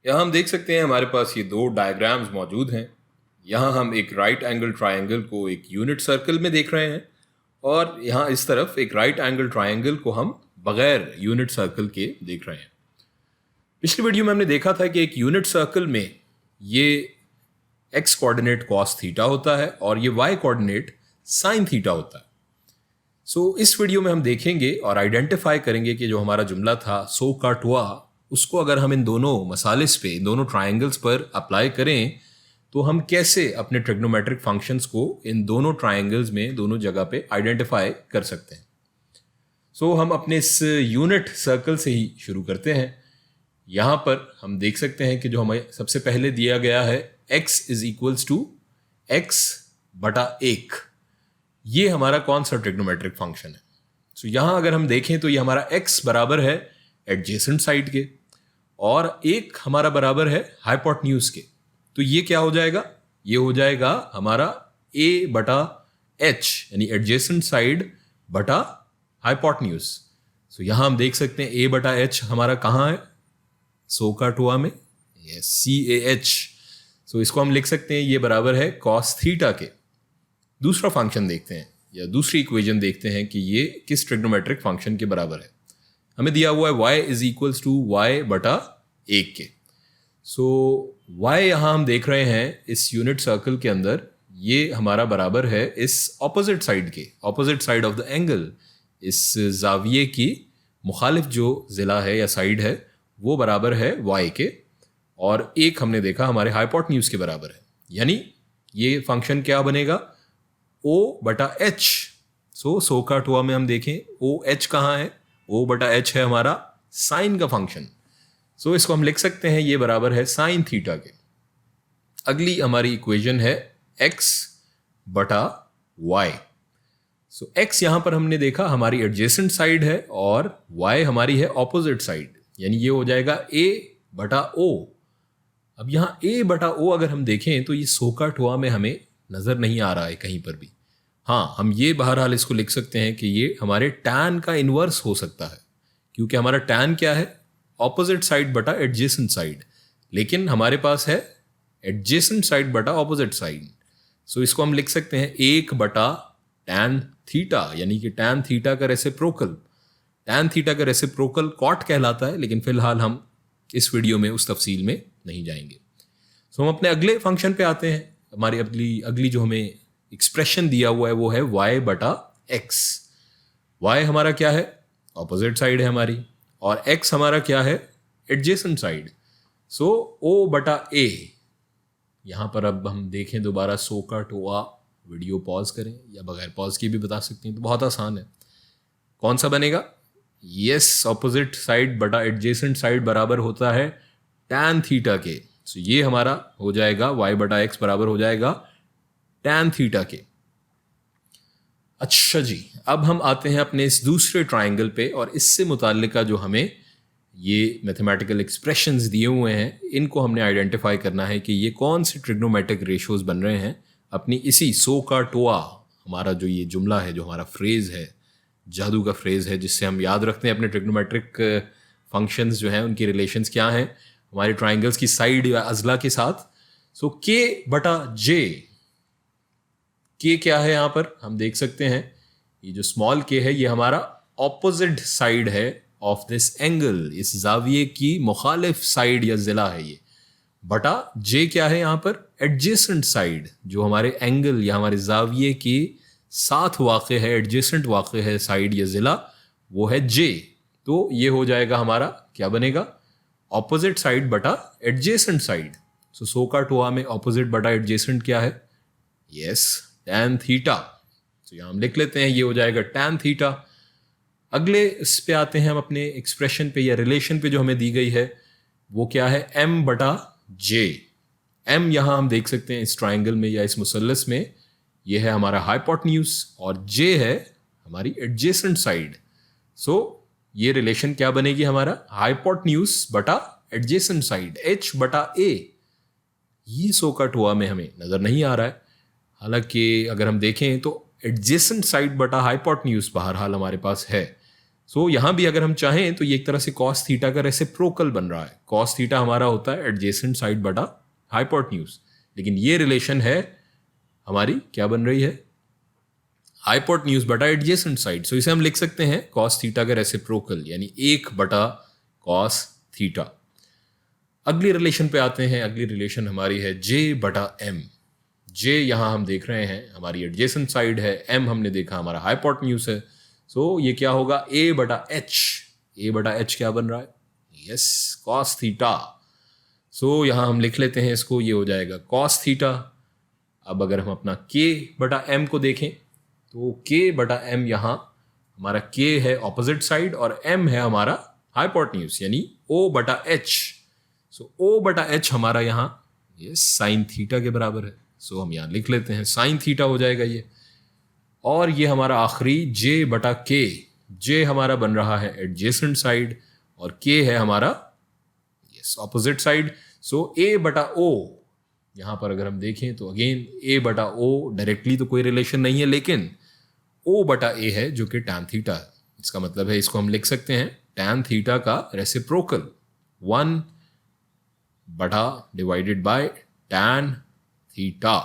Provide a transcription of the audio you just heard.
यहाँ हम देख सकते हैं हमारे पास ये दो डायग्राम्स मौजूद हैं। यहाँ हम एक राइट एंगल ट्रायंगल को एक यूनिट सर्कल में देख रहे हैं और यहाँ इस तरफ एक राइट एंगल ट्रायंगल को हम बगैर यूनिट सर्कल के देख रहे हैं। पिछली वीडियो में हमने देखा था कि एक यूनिट सर्कल में ये एक्स कोऑर्डिनेट कॉस थीटा होता है और ये वाई कोऑर्डिनेट साइन थीटा होता है। इस वीडियो में हम देखेंगे और आइडेंटिफाई करेंगे कि जो हमारा जुमला था सो का टुआ, उसको अगर हम इन दोनों मसालिस पे, इन दोनों ट्रायंगल्स पर अप्लाई करें तो हम कैसे अपने ट्रिग्नोमेट्रिक फंक्शंस को इन दोनों ट्रायंगल्स में दोनों जगह पे आइडेंटिफाई कर सकते हैं। हम अपने इस यूनिट सर्कल से ही शुरू करते हैं। यहाँ पर हम देख सकते हैं कि जो हमें सबसे पहले दिया गया है x is equals to x बटा एक, ये हमारा कौन सा ट्रिग्नोमेट्रिक फंक्शन है। यहाँ अगर हम देखें तो ये हमारा x बराबर है एडजेसेंट साइड के और एक हमारा बराबर है हाइपोटेन्यूज के। तो ये क्या हो जाएगा, ये हो जाएगा हमारा a बटा h, यानी एडजेसेंट साइड बटा हाइपोटेन्यूज। यहाँ हम देख सकते हैं a बटा h हमारा कहाँ है, सो का टुआ में, ये CAH। इसको हम लिख सकते हैं ये बराबर है कॉस थीटा के। दूसरा फंक्शन देखते हैं या दूसरी इक्वेशन देखते हैं कि ये किस ट्रिग्नोमेट्रिक फंक्शन के बराबर है। हमें दिया हुआ है y is equals to y बटा एक के। y यहाँ हम देख रहे हैं इस यूनिट सर्कल के अंदर, ये हमारा बराबर है इस ऑपोजिट साइड के, opposite side of the angle, इस जाविये की मुखालिफ जो जिला है या साइड है वो बराबर है y के, और एक हमने देखा हमारे हाइपोटेन्यूज के बराबर है। यानी ये फंक्शन क्या बनेगा, o बटा h। सो का टुआ में हम देखें OH कहाँ है, o बटा h है हमारा साइन का फंक्शन। इसको हम लिख सकते हैं ये बराबर है साइन थीटा के। अगली हमारी इक्वेशन है x बटा y। x यहां पर हमने देखा हमारी एडजेसेंट साइड है और y हमारी है ऑपोजिट साइड, यानी ये हो जाएगा a बटा o। अब यहाँ a बटा o अगर हम देखें तो ये सो का टुआ में हमें नजर नहीं आ रहा है कहीं पर भी। हाँ, हम ये बहरहाल इसको लिख सकते हैं कि ये हमारे tan का इनवर्स हो सकता है, क्योंकि हमारा tan क्या है, ऑपोजिट साइड बटा एडजेसेंट साइड, लेकिन हमारे पास है एडजेसेंट साइड बटा ऑपोजिट साइड। इसको हम लिख सकते हैं एक बटा tan थीटा, यानी कि tan थीटा का रेसिप्रोकल। tan थीटा का रेसिप्रोकल कॉट कहलाता है, लेकिन फिलहाल हम इस वीडियो में उस तफसील में नहीं जाएंगे। हम अपने अगले फंक्शन पे आते हैं। हमारी अगली जो हमें एक्सप्रेशन दिया हुआ है वो है y बटा x। y हमारा क्या है, ऑपोजिट साइड है हमारी, और x हमारा क्या है, एडजेसेंट साइड। o बटा a। यहां पर अब हम देखें दोबारा सो का टुआ, वीडियो पॉज करें या बगैर पॉज के भी बता सकते हैं, तो बहुत आसान है। कौन सा बनेगा, यस, ऑपोजिट साइड बटा एडजेसेंट साइड बराबर होता है tan थीटा के। ये हमारा हो जाएगा y बटा x बराबर हो जाएगा tan थीटा के। अच्छा जी, अब हम आते हैं अपने इस दूसरे ट्रायंगल पे और इससे मुताल्लिका जो हमें ये मैथमेटिकल एक्सप्रेशंस दिए हुए हैं, इनको हमने आइडेंटिफाई करना है कि ये कौन से ट्रिग्नोमेट्रिक रेशियोज बन रहे हैं अपनी इसी सो का टुआ, हमारा जो ये जुमला है, जो हमारा फ्रेज है, जादू का फ्रेज है, जिससे हम याद रखते हैं अपने ट्रिग्नोमेट्रिक फंक्शंस जो हैं उनकी रिलेशंस क्या हैं हमारे ट्राइंगल्स की साइड या अजला के साथ। k बटा j, k क्या है यहाँ पर हम देख सकते हैं, ये जो स्मॉल k है ये हमारा ऑपोजिट साइड है ऑफ दिस एंगल, इस जाविये की मुखालिफ साइड या जिला है ये, बटा j क्या है यहाँ पर, एडजेसेंट साइड, जो हमारे एंगल या हमारे जाविये के साथ वाक़ है, एडजेसेंट वाक़ है साइड या जिला, वो है j। तो ये हो जाएगा हमारा, क्या बनेगा, ऑपोजिट साइड बटा एडजेसेंट साइड। सो का टुआ में ऑपोजिट बटा एडजेसेंट क्या है, यस, tan थीटा। यहाँ हम लिख लेते हैं ये हो जाएगा tan थीटा। अगले इस पे आते हैं हम अपने एक्सप्रेशन पे या रिलेशन पे जो हमें दी गई है, वो क्या है, m बटा j। m यहाँ हम देख सकते हैं इस ट्राइंगल में या इस मुसल्लस में, ये है हमारा हाइपोटेन्यूज और j है हमारी एडजेसेंट साइड। ये रिलेशन क्या बनेगी हमारा, हाइपोटेन्यूज बटा एडजेसेंट साइड, h बटा a। ये सो का टुआ में हमें नजर नहीं आ रहा है, हालांकि अगर हम देखें तो एडजेसेंट साइड बटा हाइपोटेन्यूज बहरहाल हमारे पास है। सो यहाँ भी अगर हम चाहें तो ये एक तरह से कॉस थीटा का रेसिप्रोकल बन रहा है। कॉस थीटा हमारा होता है एडजेसेंट साइड बटा हाइपोटेन्यूज, लेकिन ये रिलेशन है हमारी क्या बन रही है, हाइपोटेन्यूज बटा एडजेसेंट साइड। सो इसे हम लिख सकते हैं कॉस थीटा का रेसिप्रोकल, यानी 1 बटा कॉस थीटा। अगली रिलेशन पे आते हैं। अगली रिलेशन हमारी है जे बटा एम। जे यहां हम देख रहे हैं हमारी एडजेसेंट साइड है, एम हमने देखा हमारा हाइपोटेन्यूज है। सो ये क्या होगा, ए बटा एच। ए बटा एच क्या बन रहा है, यस कॉस थीटा। सो यहां हम लिख लेते हैं इसको, ये हो जाएगा कॉस थीटा। अब अगर हम अपना के बटा एम को देखें तो के बटा एम यहाँ हमारा के है ऑपोजिट साइड और एम है हमारा हाइपोटेन्यूज, यानी ओ बटा एच। सो ओ बटा एच हमारा यहाँ ये साइन थीटा के बराबर है। सो हम यहाँ लिख लेते हैं साइन थीटा हो जाएगा ये। और ये हमारा आखिरी जे बटा के। जे हमारा बन रहा है एडजेसेंट साइड और के है हमारा यस ऑपोजिट साइड। सो ए बटा ओ, यहां पर अगर हम देखें तो अगेन ए बटा ओ डायरेक्टली तो कोई रिलेशन नहीं है, लेकिन ओ बटा ए है जो कि टैन थीटा है। इसका मतलब है इसको हम लिख सकते हैं टैन थीटा का रेसिप्रोकल 1 बटा डिवाइडेड बाय टैन थीटा।